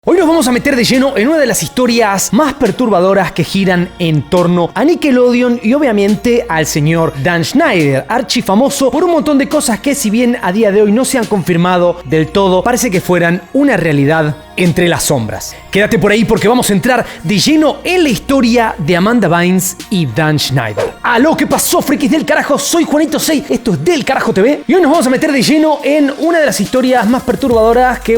Hoy nos vamos a meter de lleno en una de las historias más perturbadoras que giran en torno a Nickelodeon y obviamente al señor Dan Schneider, archifamoso por un montón de cosas que, si bien a día de hoy no se han confirmado del todo, parece que fueran una realidad entre las sombras. Quédate por ahí porque vamos a entrar de lleno en la historia de Amanda Bynes y Dan Schneider. ¡Aló! ¿Qué pasó, frikis del carajo? Soy Juanito 6, esto es Del Carajo TV y hoy nos vamos a meter de lleno en una de las historias más perturbadoras que,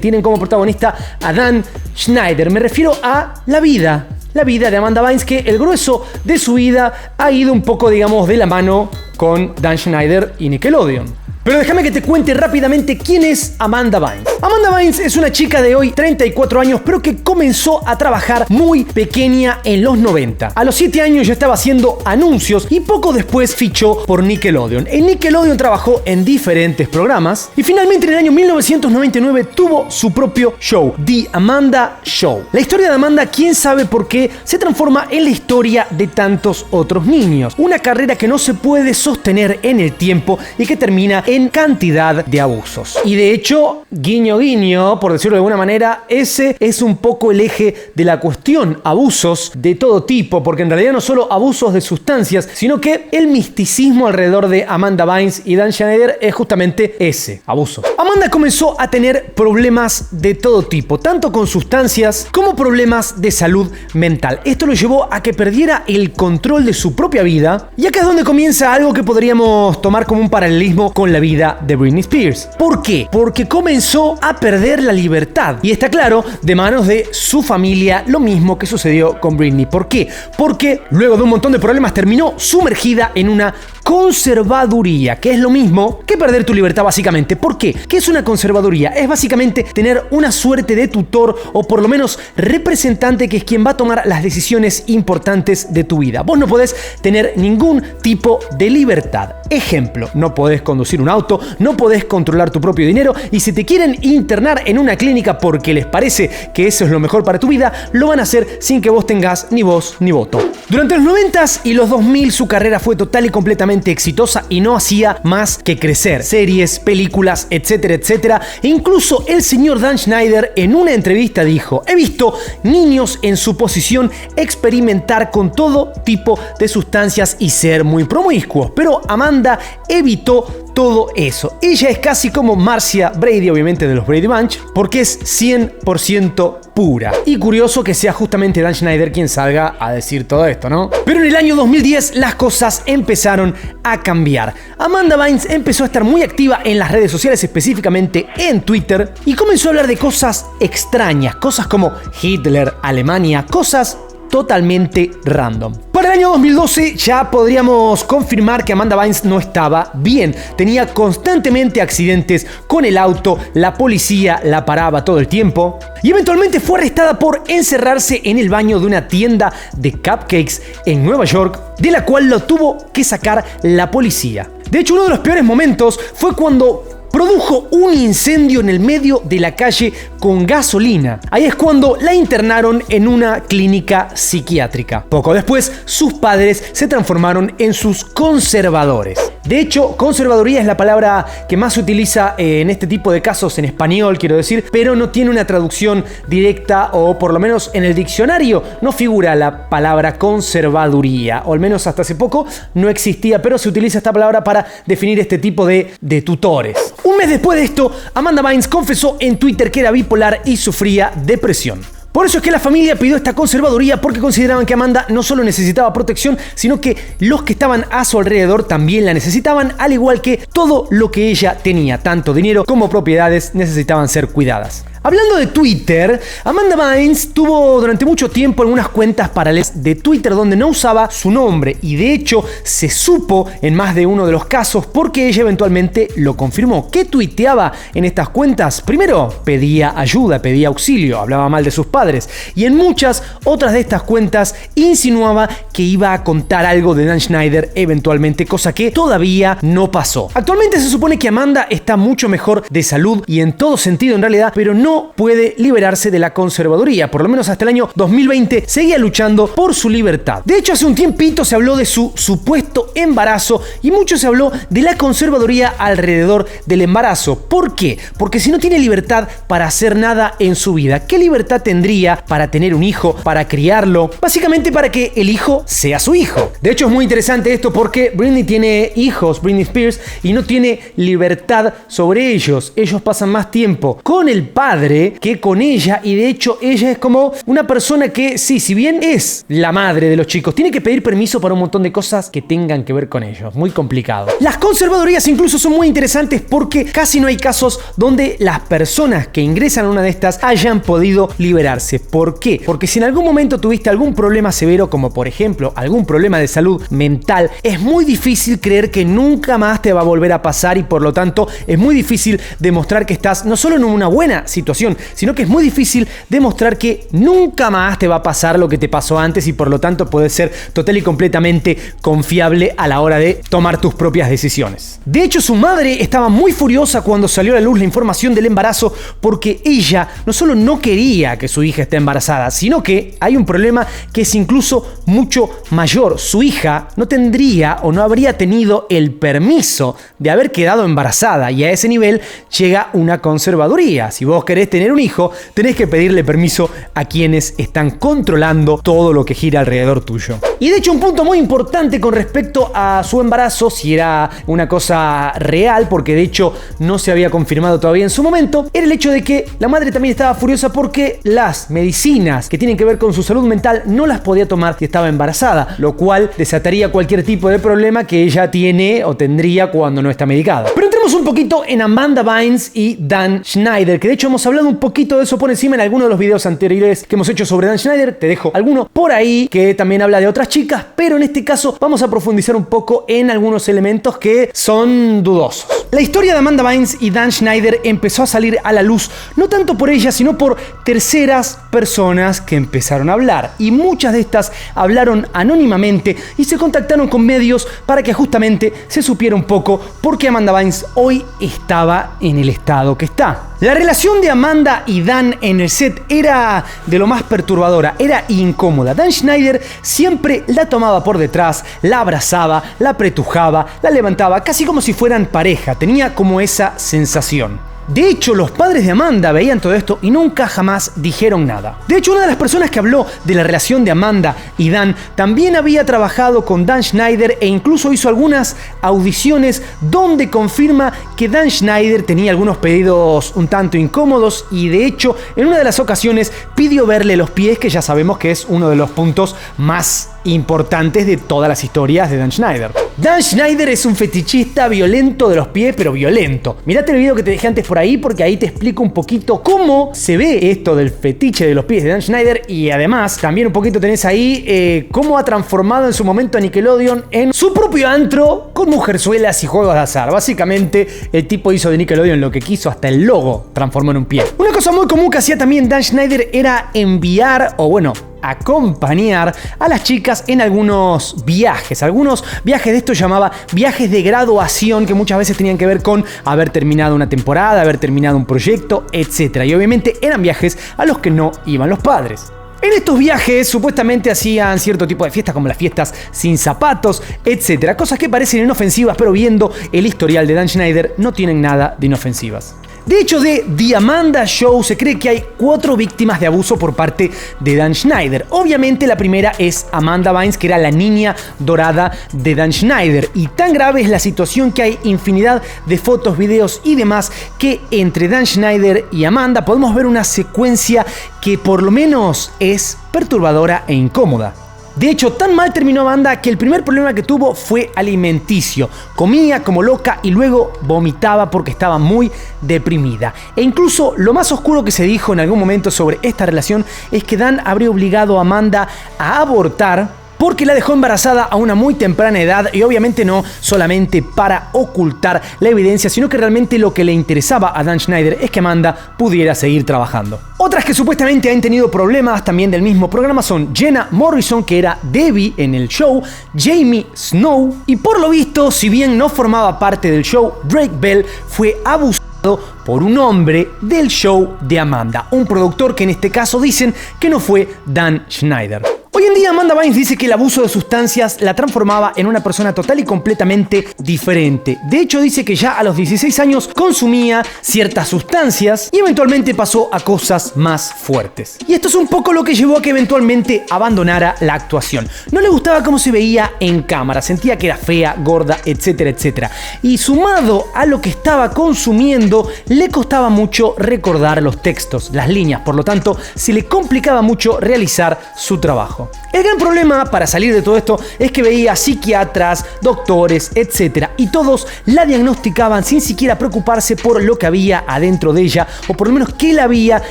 tienen como protagonista a Dan Schneider. Me refiero a la vida de Amanda Bynes, que el grueso de su vida ha ido un poco, de la mano con Dan Schneider y Nickelodeon. Pero déjame que te cuente rápidamente quién es Amanda Bynes. Amanda Bynes es una chica de hoy 34 años, pero que comenzó a trabajar muy pequeña en los 90. A los 7 años ya estaba haciendo anuncios y poco después fichó por Nickelodeon. En Nickelodeon trabajó en diferentes programas y finalmente en el año 1999 tuvo su propio show, The Amanda Show. La historia de Amanda, quién sabe por qué, se transforma en la historia de tantos otros niños. Una carrera que no se puede sostener en el tiempo y que termina en cantidad de abusos. Y de hecho, guiño guiño, por decirlo de alguna manera, ese es un poco el eje de la cuestión. Abusos de todo tipo, porque en realidad no solo abusos de sustancias, sino que el misticismo alrededor de Amanda Bynes y Dan Schneider es justamente ese, abuso. Amanda comenzó a tener problemas de todo tipo, tanto con sustancias como problemas de salud mental. Esto lo llevó a que perdiera el control de su propia vida, y acá es donde comienza algo que podríamos tomar como un paralelismo con la vida de Britney Spears. ¿Por qué? Porque comenzó a perder la libertad. Y está claro, de manos de su familia, lo mismo que sucedió con Britney. ¿Por qué? Porque luego de un montón de problemas terminó sumergida en una conservaduría, que es lo mismo que perder tu libertad básicamente. ¿Por qué? ¿Qué es una conservaduría? Es básicamente tener una suerte de tutor o por lo menos representante, que es quien va a tomar las decisiones importantes de tu vida. Vos no podés tener ningún tipo de libertad. Ejemplo, no podés conducir un auto, no podés controlar tu propio dinero, y si te quieren internar en una clínica porque les parece que eso es lo mejor para tu vida, lo van a hacer sin que vos tengas ni voz ni voto. Durante los 90s y los 2000 su carrera fue total y completamente exitosa y no hacía más que crecer. Series, películas, etcétera, etcétera. E incluso el señor Dan Schneider en una entrevista dijo: he visto niños en su posición experimentar con todo tipo de sustancias y ser muy promiscuos, pero Amanda evitó todo eso. Ella es casi como Marcia Brady, obviamente de los Brady Bunch, porque es 100% pura. Y curioso que sea justamente Dan Schneider quien salga a decir todo esto, ¿no? Pero en el año 2010 las cosas empezaron a cambiar. Amanda Bynes empezó a estar muy activa en las redes sociales, específicamente en Twitter, y comenzó a hablar de cosas extrañas, cosas como Hitler, Alemania, cosas totalmente random. Para el año 2012 ya podríamos confirmar que Amanda Bynes no estaba bien. Tenía constantemente accidentes con el auto, la policía la paraba todo el tiempo y eventualmente fue arrestada por encerrarse en el baño de una tienda de cupcakes en Nueva York, de la cual lo tuvo que sacar la policía. De hecho, uno de los peores momentos fue cuando produjo un incendio en el medio de la calle con gasolina. Ahí es cuando la internaron en una clínica psiquiátrica. Poco después, sus padres se transformaron en sus conservadores. De hecho, conservaduría es la palabra que más se utiliza en este tipo de casos en español, quiero decir, pero no tiene una traducción directa, o por lo menos en el diccionario no figura la palabra conservaduría, o al menos hasta hace poco no existía, pero se utiliza esta palabra para definir este tipo de tutores. Un mes después de esto, Amanda Bynes confesó en Twitter que era bipolar y sufría depresión. Por eso es que la familia pidió esta conservaduría, porque consideraban que Amanda no solo necesitaba protección, sino que los que estaban a su alrededor también la necesitaban, al igual que todo lo que ella tenía, tanto dinero como propiedades, necesitaban ser cuidadas. Hablando de Twitter, Amanda Bynes tuvo durante mucho tiempo algunas cuentas paralelas de Twitter donde no usaba su nombre, y de hecho se supo en más de uno de los casos, porque ella eventualmente lo confirmó. ¿Qué tuiteaba en estas cuentas? Primero, pedía ayuda, pedía auxilio, hablaba mal de sus padres, y en muchas otras de estas cuentas insinuaba que iba a contar algo de Dan Schneider eventualmente, cosa que todavía no pasó. Actualmente se supone que Amanda está mucho mejor de salud y en todo sentido en realidad, pero no no puede liberarse de la conservaduría. Por lo menos hasta el año 2020 seguía luchando por su libertad. De hecho, hace un tiempito se habló de su supuesto embarazo y mucho se habló de la conservaduría alrededor del embarazo. ¿Por qué? Porque si no tiene libertad para hacer nada en su vida, ¿qué libertad tendría para tener un hijo, para criarlo? Básicamente para que el hijo sea su hijo. De hecho, es muy interesante esto porque Britney tiene hijos, Britney Spears, y no tiene libertad sobre ellos. Ellos pasan más tiempo con el padre que con ella, y de hecho ella es como una persona que sí, si bien es la madre de los chicos, tiene que pedir permiso para un montón de cosas que tengan que ver con ellos. Muy complicado. Las conservadurías incluso son muy interesantes porque casi no hay casos donde las personas que ingresan a una de estas hayan podido liberarse. ¿Por qué? Porque si en algún momento tuviste algún problema severo, como por ejemplo algún problema de salud mental, es muy difícil creer que nunca más te va a volver a pasar, y por lo tanto es muy difícil demostrar que estás no solo en una buena situación, sino que es muy difícil demostrar que nunca más te va a pasar lo que te pasó antes, y por lo tanto puedes ser total y completamente confiable a la hora de tomar tus propias decisiones. De hecho, su madre estaba muy furiosa cuando salió a la luz la información del embarazo, porque ella no solo no quería que su hija esté embarazada, sino que hay un problema que es incluso mucho mayor. Su hija no tendría o no habría tenido el permiso de haber quedado embarazada, y a ese nivel llega una conservaduría. Si vos querés tener un hijo, tenés que pedirle permiso a quienes están controlando todo lo que gira alrededor tuyo. Y de hecho, un punto muy importante con respecto a su embarazo, si era una cosa real, porque de hecho no se había confirmado todavía en su momento, era el hecho de que la madre también estaba furiosa porque las medicinas que tienen que ver con su salud mental no las podía tomar si estaba embarazada, lo cual desataría cualquier tipo de problema que ella tiene o tendría cuando no está medicada. Pero entremos un poquito en Amanda Bynes y Dan Schneider, que de hecho hemos hablado un poquito de eso por encima en alguno de los videos anteriores que hemos hecho sobre Dan Schneider. Te dejo alguno por ahí que también habla de otras chicas, pero en este caso vamos a profundizar un poco en algunos elementos que son dudosos. La historia de Amanda Bynes y Dan Schneider empezó a salir a la luz no tanto por ella, sino por terceras personas que empezaron a hablar, y muchas de estas hablaron anónimamente y se contactaron con medios para que justamente se supiera un poco por qué Amanda Bynes hoy estaba en el estado que está. La relación de Amanda y Dan en el set era de lo más perturbadora, era incómoda. Dan Schneider siempre la tomaba por detrás, la abrazaba, la apretujaba, la levantaba, casi como si fueran pareja. Tenía como esa sensación. De hecho, los padres de Amanda veían todo esto y nunca jamás dijeron nada. De hecho, una de las personas que habló de la relación de Amanda y Dan también había trabajado con Dan Schneider e incluso hizo algunas audiciones donde confirma que Dan Schneider tenía algunos pedidos un tanto incómodos, y de hecho, en una de las ocasiones pidió verle los pies, que ya sabemos que es uno de los puntos más importantes de todas las historias de Dan Schneider. Dan Schneider es un fetichista violento de los pies, pero violento. Mirate el video que te dejé antes por ahí, porque ahí te explico un poquito cómo se ve esto del fetiche de los pies de Dan Schneider, y además también un poquito tenés ahí cómo ha transformado en su momento a Nickelodeon en su propio antro con mujerzuelas y juegos de azar. Básicamente el tipo hizo de Nickelodeon lo que quiso, hasta el logo transformó en un pie. Una cosa muy común que hacía también Dan Schneider era enviar, o bueno, acompañar a las chicas en algunos viajes. Algunos viajes de esto llamaba viajes de graduación, que muchas veces tenían que ver con haber terminado una temporada, haber terminado un proyecto, etc. Y obviamente eran viajes a los que no iban los padres. En estos viajes supuestamente hacían cierto tipo de fiestas, como las fiestas sin zapatos, etc. Cosas que parecen inofensivas, pero viendo el historial de Dan Schneider no tienen nada de inofensivas. De hecho, de The Amanda Show se cree que hay 4 víctimas de abuso por parte de Dan Schneider. Obviamente la primera es Amanda Bynes, que era la niña dorada de Dan Schneider. Y tan grave es la situación que hay infinidad de fotos, videos y demás, que entre Dan Schneider y Amanda podemos ver una secuencia que por lo menos es perturbadora e incómoda. De hecho, tan mal terminó Amanda que el primer problema que tuvo fue alimenticio. Comía como loca y luego vomitaba porque estaba muy deprimida. E incluso lo más oscuro que se dijo en algún momento sobre esta relación es que Dan habría obligado a Amanda a abortar porque la dejó embarazada a una muy temprana edad, y obviamente no solamente para ocultar la evidencia, sino que realmente lo que le interesaba a Dan Schneider es que Amanda pudiera seguir trabajando. Otras que supuestamente han tenido problemas también del mismo programa son Jenna Morrison, que era Debbie en el show, Jamie Snow, y por lo visto, si bien no formaba parte del show, Drake Bell fue abusado por un hombre del show de Amanda, un productor que en este caso dicen que no fue Dan Schneider. Hoy en día Amanda Bynes dice que el abuso de sustancias la transformaba en una persona total y completamente diferente. De hecho dice que ya a los 16 años consumía ciertas sustancias y eventualmente pasó a cosas más fuertes. Y esto es un poco lo que llevó a que eventualmente abandonara la actuación. No le gustaba cómo se veía en cámara, sentía que era fea, gorda, etcétera, etcétera. Y sumado a lo que estaba consumiendo, le costaba mucho recordar los textos, las líneas, por lo tanto se le complicaba mucho realizar su trabajo. El gran problema para salir de todo esto es que veía psiquiatras, doctores, etc. y todos la diagnosticaban sin siquiera preocuparse por lo que había adentro de ella o por lo menos qué la había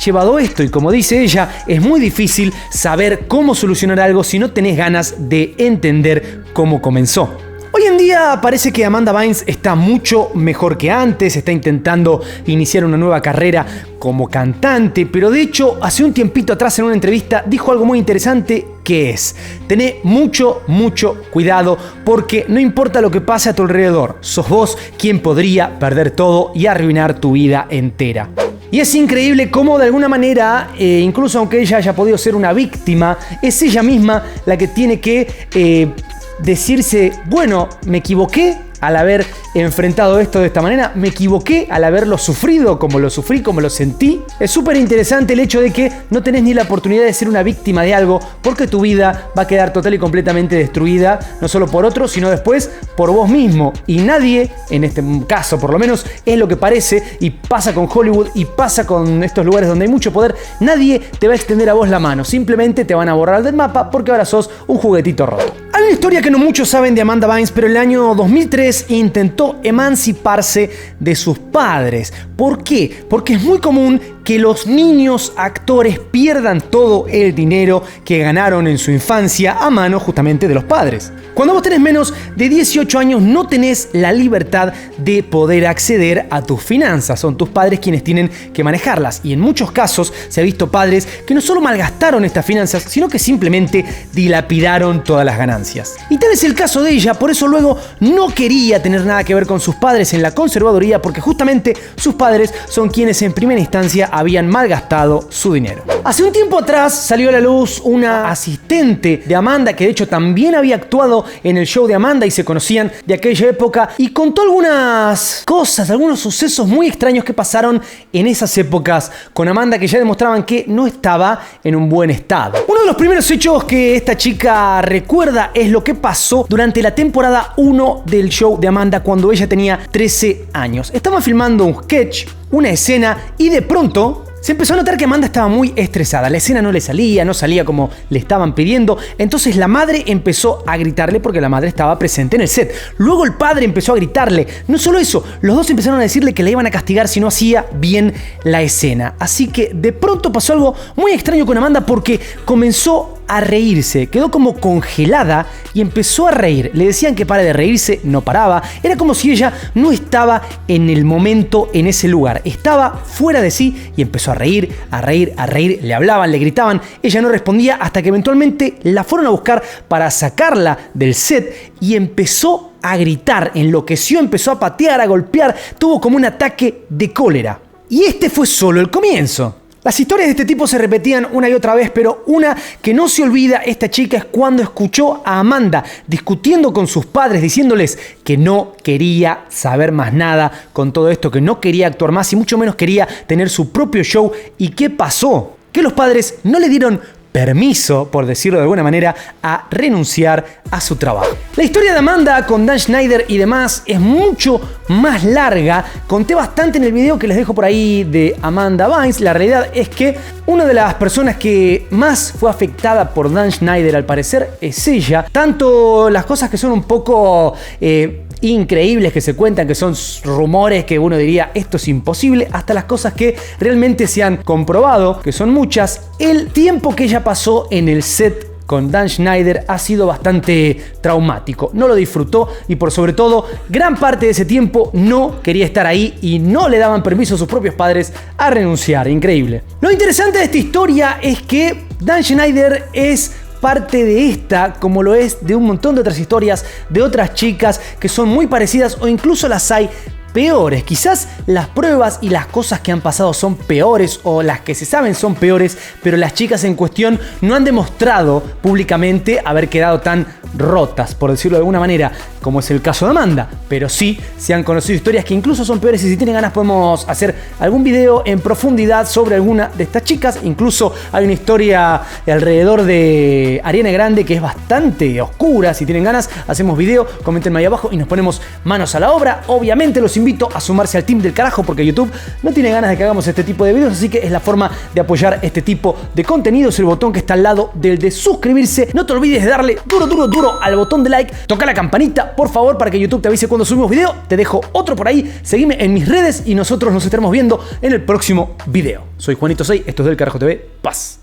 llevado a esto. Y como dice ella, es muy difícil saber cómo solucionar algo si no tenés ganas de entender cómo comenzó. Hoy en día parece que Amanda Bynes está mucho mejor que antes, está intentando iniciar una nueva carrera como cantante, pero de hecho hace un tiempito atrás en una entrevista dijo algo muy interesante que es: tené mucho cuidado porque no importa lo que pase a tu alrededor, sos vos quien podría perder todo y arruinar tu vida entera. Y es increíble cómo de alguna manera, incluso aunque ella haya podido ser una víctima, es ella misma la que tiene que decirse, bueno, me equivoqué al haber enfrentado esto de esta manera, me equivoqué al haberlo sufrido como lo sufrí, como lo sentí. Es súper interesante el hecho de que no tenés ni la oportunidad de ser una víctima de algo, porque tu vida va a quedar total y completamente destruida, no solo por otros, sino después por vos mismo. Y nadie, en este caso por lo menos, es lo que parece, y pasa con Hollywood y pasa con estos lugares donde hay mucho poder, nadie te va a extender a vos la mano, simplemente te van a borrar del mapa porque ahora sos un juguetito roto. Hay una historia que no muchos saben de Amanda Bynes, pero en el año 2003 intentó emanciparse de sus padres. ¿Por qué? Porque es muy común que los niños actores pierdan todo el dinero que ganaron en su infancia a mano justamente de los padres. Cuando vos tenés menos de 18 años no tenés la libertad de poder acceder a tus finanzas. Son tus padres quienes tienen que manejarlas. Y en muchos casos se ha visto padres que no solo malgastaron estas finanzas, sino que simplemente dilapidaron todas las ganancias. Y tal es el caso de ella, por eso luego no quería tener nada que ver con sus padres en la conservaduría, porque justamente sus padres son quienes en primera instancia habían malgastado su dinero. Hace un tiempo atrás salió a la luz una asistente de Amanda, que de hecho también había actuado en el show de Amanda y se conocían de aquella época, y contó algunas cosas, algunos sucesos muy extraños que pasaron en esas épocas con Amanda, que ya demostraban que no estaba en un buen estado. Uno de los primeros hechos que esta chica recuerda es lo que pasó durante la temporada 1 del show de Amanda cuando ella tenía 13 años. Estaban filmando un sketch, una escena, y de pronto se empezó a notar que Amanda estaba muy estresada. La escena no le salía, no salía como le estaban pidiendo. Entonces la madre empezó a gritarle porque la madre estaba presente en el set. Luego el padre empezó a gritarle. No solo eso, los dos empezaron a decirle que la iban a castigar si no hacía bien la escena. Así que de pronto pasó algo muy extraño con Amanda porque comenzó a reírse, quedó como congelada y empezó a reír. Le decían que pare de reírse, no paraba. Era como si ella no estaba en el momento, en ese lugar. Estaba fuera de sí y empezó a reír, a reír, a reír. Le hablaban, le gritaban, ella no respondía hasta que eventualmente la fueron a buscar para sacarla del set y empezó a gritar, enloqueció, empezó a patear, a golpear, tuvo como un ataque de cólera. Y este fue solo el comienzo. Las historias de este tipo se repetían una y otra vez, pero una que no se olvida esta chica es cuando escuchó a Amanda discutiendo con sus padres, diciéndoles que no quería saber más nada con todo esto, que no quería actuar más y mucho menos quería tener su propio show. ¿Y qué pasó? Que los padres no le dieron permiso, por decirlo de alguna manera, a renunciar a su trabajo. La historia de Amanda con Dan Schneider y demás es mucho más larga. Conté bastante en el video que les dejo por ahí de Amanda Bynes. La realidad es que una de las personas que más fue afectada por Dan Schneider, al parecer, es ella. Tanto las cosas que son un poco increíbles que se cuentan, que son rumores que uno diría esto es imposible, hasta las cosas que realmente se han comprobado, que son muchas. El tiempo que ella pasó en el set con Dan Schneider ha sido bastante traumático. No lo disfrutó y por sobre todo gran parte de ese tiempo no quería estar ahí y no le daban permiso a sus propios padres a renunciar. Increíble. Lo interesante de esta historia es que Dan Schneider es parte de esta, como lo es de un montón de otras historias de otras chicas que son muy parecidas o incluso las hay peores. Quizás las pruebas y las cosas que han pasado son peores o las que se saben son peores, pero las chicas en cuestión no han demostrado públicamente haber quedado tan rotas, por decirlo de alguna manera, como es el caso de Amanda. Pero sí se han conocido historias que incluso son peores y si tienen ganas podemos hacer algún video en profundidad sobre alguna de estas chicas. Incluso hay una historia alrededor de Ariana Grande que es bastante oscura. Si tienen ganas hacemos video, coméntenme ahí abajo y nos ponemos manos a la obra. Obviamente los invito a sumarse al team del carajo porque YouTube no tiene ganas de que hagamos este tipo de videos, así que es la forma de apoyar este tipo de contenidos. El botón que está al lado del de suscribirse. No te olvides de darle duro al botón de like. Toca la campanita, por favor, para que YouTube te avise cuando subimos video. Te dejo otro por ahí. Seguime en mis redes y nosotros nos estaremos viendo en el próximo video. Soy Juanito 6, esto es Del Carajo TV. Paz.